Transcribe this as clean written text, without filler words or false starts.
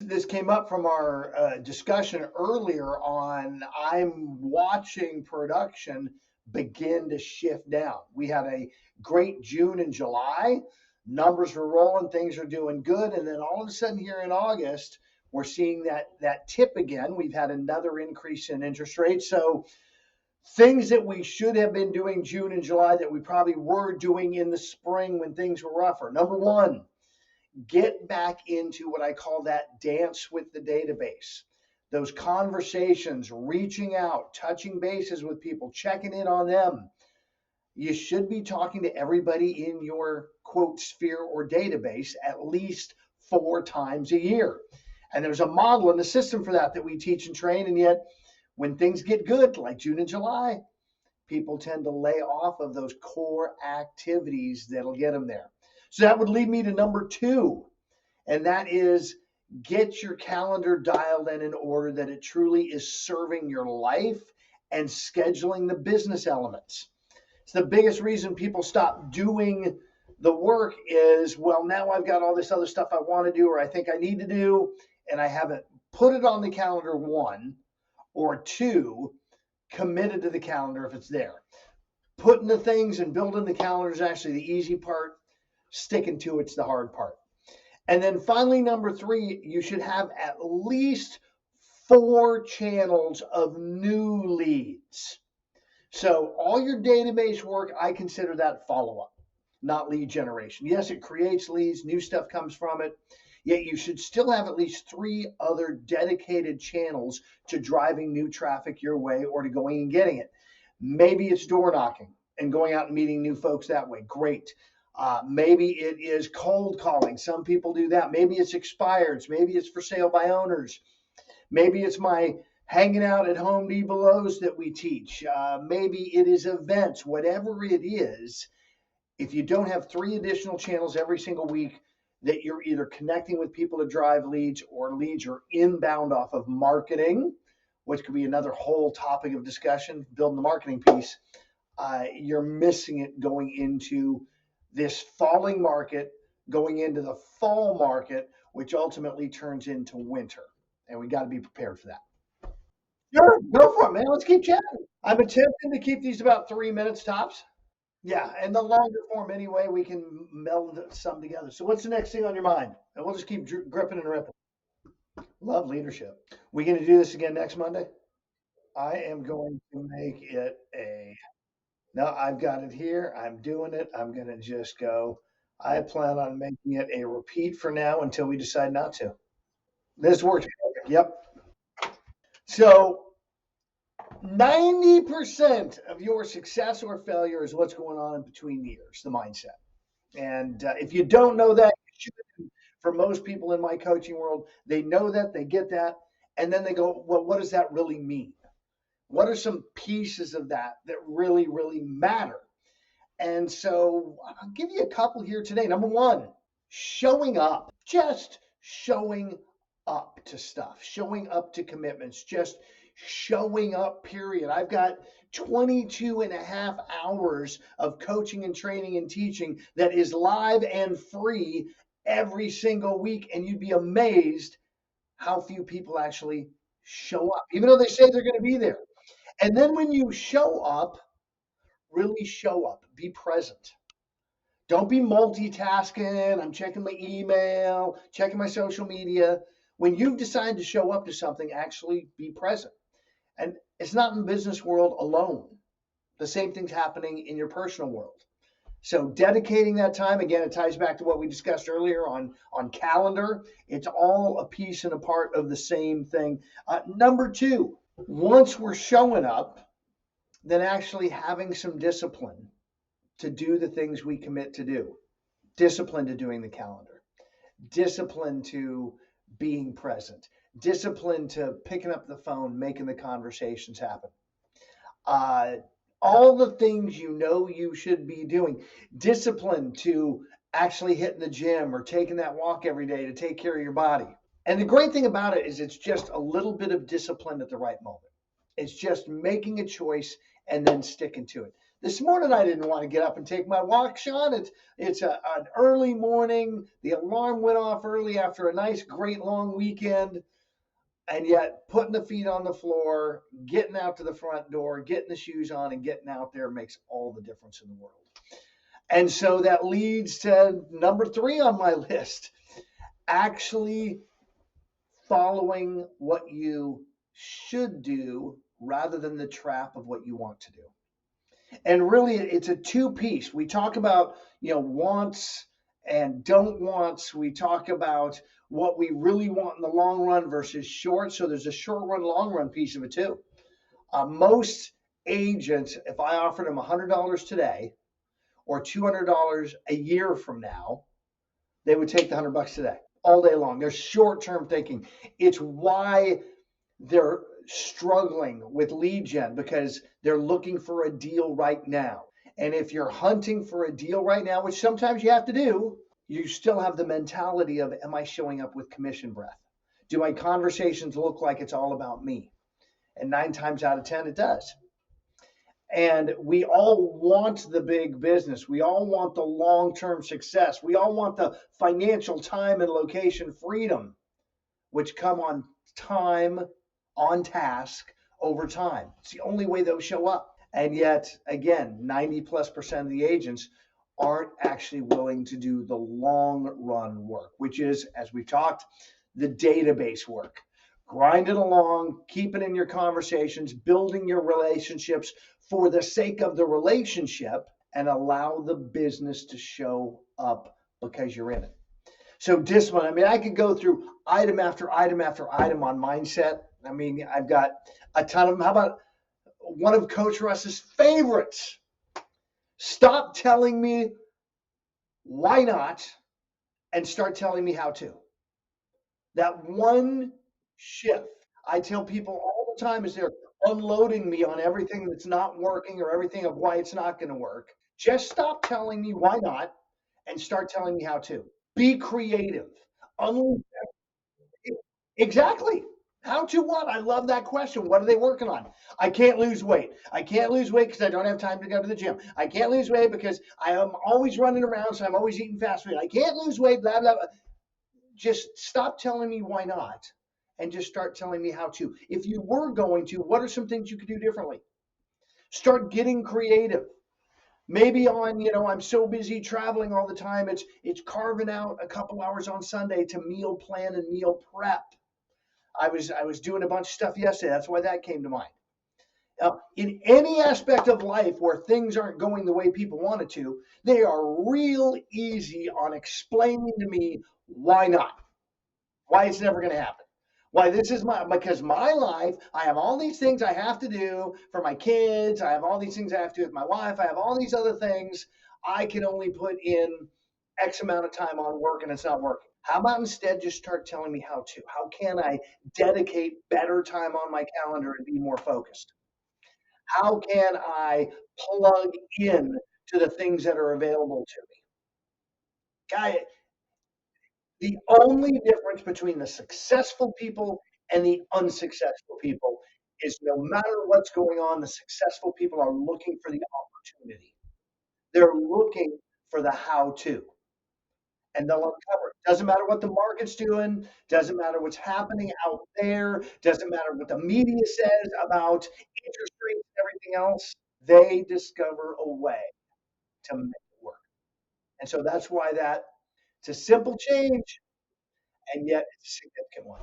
This came up from our discussion earlier on. I'm watching production begin to shift down. We had a great June and July. Numbers were rolling, things are doing good. And then all of a sudden here in August, we're seeing that tip again. We've had another increase in interest rates. So things that we should have been doing June and July that we probably were doing in the spring when things were rougher. Number one, get back into what I call that dance with the database. Those conversations, reaching out, touching bases with people, checking in on them. You should be talking to everybody in your quote sphere or database at least 4 times a year. And there's a model and a system for that we teach and train. And yet, when things get good, like June and July, people tend to lay off of those core activities that'll get them there. So that would lead me to number 2, and that is get your calendar dialed in order that it truly is serving your life and scheduling the business elements. It's the biggest reason people stop doing the work is, well, now I've got all this other stuff I want to do or I think I need to do, and I haven't put it on the calendar, 1, or 2, committed to the calendar if it's there. Putting the things and building the calendar is actually the easy part. Sticking to it's the hard part. And then finally, number 3, you should have at least 4 channels of new leads. So all your database work, I consider that follow-up, not lead generation. Yes, it creates leads, new stuff comes from it, yet you should still have at least 3 other dedicated channels to driving new traffic your way or to going and getting it. Maybe it's door knocking and going out and meeting new folks that way. Great. Maybe it is cold calling. Some people do that. Maybe it's expireds. Maybe it's for sale by owners. Maybe it's my hanging out at Home Depots that we teach. Maybe it is events. Whatever it is, if you don't have 3 additional channels every single week that you're either connecting with people to drive leads or leads are inbound off of marketing, which could be another whole topic of discussion, building the marketing piece, you're missing it going into this falling market, going into the fall market, which ultimately turns into winter. And we got to be prepared for that. Sure, go for it, man. Let's keep chatting. I'm attempting to keep these about 3 minutes tops. Yeah, and the longer form anyway, we can meld some together. So what's the next thing on your mind? And we'll just keep gripping and ripping. Love leadership. We going to do this again next Monday? I am going to make it a. No, I've got it here. I'm doing it. I'm going to just go. I plan on making it a repeat for now until we decide not to. This works perfect. Yep. So 90% of your success or failure is what's going on in between the ears, the mindset. And if you don't know that, you should. For most people in my coaching world, they know that, they get that, and then they go, well, what does that really mean? What are some pieces of that really, really matter? And so I'll give you a couple here today. Number 1, showing up, just showing up to stuff, showing up to commitments, just showing up, period. I've got 22 and a half hours of coaching and training and teaching that is live and free every single week. And you'd be amazed how few people actually show up, even though they say they're going to be there. And then when you show up, really show up, be present. Don't be multitasking. I'm checking my email, checking my social media. When you've decided to show up to something, actually be present. And it's not in the business world alone. The same thing's happening in your personal world. So dedicating that time, again, it ties back to what we discussed earlier on calendar. It's all a piece and a part of the same thing. Number 2, once we're showing up, then actually having some discipline to do the things we commit to do. Discipline to doing the calendar. Discipline to being present. Discipline to picking up the phone, making the conversations happen. All the things you know you should be doing. Discipline to actually hitting the gym or taking that walk every day to take care of your body. And the great thing about it is it's just a little bit of discipline at the right moment. It's just making a choice and then sticking to it. This morning I didn't want to get up and take my walk, Sean. An early morning. The alarm went off early after a nice, great long weekend. And yet putting the feet on the floor, getting out to the front door, getting the shoes on and getting out there makes all the difference in the world. And so that leads to number 3 on my list, actually following what you should do rather than the trap of what you want to do. And really, it's a two-piece. We talk about, wants and don't wants. We talk about what we really want in the long run versus short. So there's a short run, long run piece of it too. Most agents, if I offered them $100 today or $200 a year from now, they would take the $100 today all day long. They're short-term thinking. It's why they're struggling with lead gen, because they're looking for a deal right now. And if you're hunting for a deal right now, which sometimes you have to do, you still have the mentality of, am I showing up with commission breath? Do my conversations look like it's all about me? And 9 times out of 10, it does. And we all want the big business. We all want the long-term success. We all want the financial time and location freedom, which come on time, on task, over time. It's the only way they'll show up. And yet, again, 90+% of the agents aren't actually willing to do the long run work, which is, as we've talked, the database work. Grind it along, keep it in your conversations, building your relationships for the sake of the relationship, and allow the business to show up because you're in it. So discipline, I mean, I could go through item after item after item on mindset. I mean, I've got a ton of them. How about one of Coach Russ's favorites? Stop telling me why not and start telling me how to. That one shift, I tell people all the time, is they're unloading me on everything that's not working or everything of why it's not going to work. Just stop telling me why not and start telling me how to. Be creative. Unleash. Exactly. How to what? I love that question. What are they working on? I can't lose weight. I can't lose weight because I don't have time to go to the gym. I can't lose weight because I am always running around, so I'm always eating fast food. I can't lose weight, blah, blah, blah. Just stop telling me why not and just start telling me how to. If you were going to, what are some things you could do differently? Start getting creative. Maybe I'm so busy traveling all the time, it's carving out a couple hours on Sunday to meal plan and meal prep. I was doing a bunch of stuff yesterday. That's why that came to mind. In any aspect of life where things aren't going the way people want it to, they are real easy on explaining to me why not, why it's never going to happen. Why this is because my life, I have all these things I have to do for my kids. I have all these things I have to do with my wife. I have all these other things. I can only put in X amount of time on work and it's not working. How about instead just start telling me how to? How can I dedicate better time on my calendar and be more focused? How can I plug in to the things that are available to me? Guy, the only difference between the successful people and the unsuccessful people is no matter what's going on, the successful people are looking for the opportunity. They're looking for the how to, and they'll uncover it. Doesn't matter what the market's doing, doesn't matter what's happening out there, doesn't matter what the media says about interest rates and everything else. They discover a way to make it work. And so that's why it's a simple change, and yet it's a significant one.